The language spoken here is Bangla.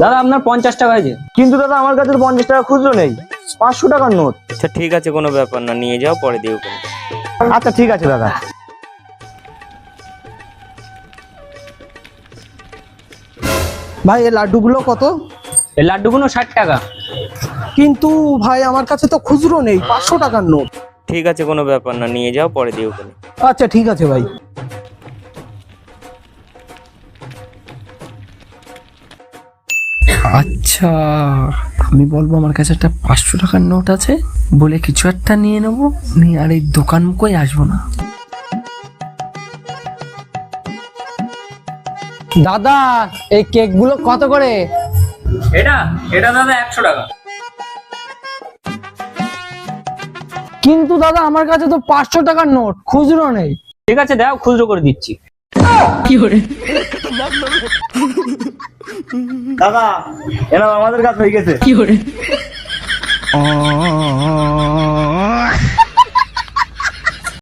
দাদা আপনার 50 টাকা আছে। কিন্তু দাদা আমার কাছে তো 50 টাকা খুচরো নেই, 500 টাকার নোট। আচ্ছা ঠিক আছে, কোনো ব্যাপার না, নিয়ে যাও, পরে দিও কোনো। আচ্ছা ঠিক আছে দাদা। ভাই এই লাড্ডুগুলো কত? এই লাড্ডুগুলো 60 টাকা। কিন্তু ভাই আমার কাছে তো খুচরো নেই, 500 টাকার নোট। ঠিক আছে, কোনো ব্যাপার না, নিয়ে যাও, পরে দিও কোনো। আচ্ছা ঠিক আছে ভাই। আচ্ছা, আমি বলবো আমার কাছে একটা 500 টাকার নোট আছে, বলে কিছু একটা নিয়ে নেবো, নিয়ে আর এই দোকান মুখোই আসবো না। দাদা এই কেকগুলো কত করে? এটা এটা দাদা 100 টাকা। কিন্তু দাদা আমার কাছে তো 500 টাকার নোট, খুচরো নেই। ঠিক আছে দাও, খুচরো করে দিচ্ছি। দাদা এরা আমাদের কাছে হয়ে গেছে।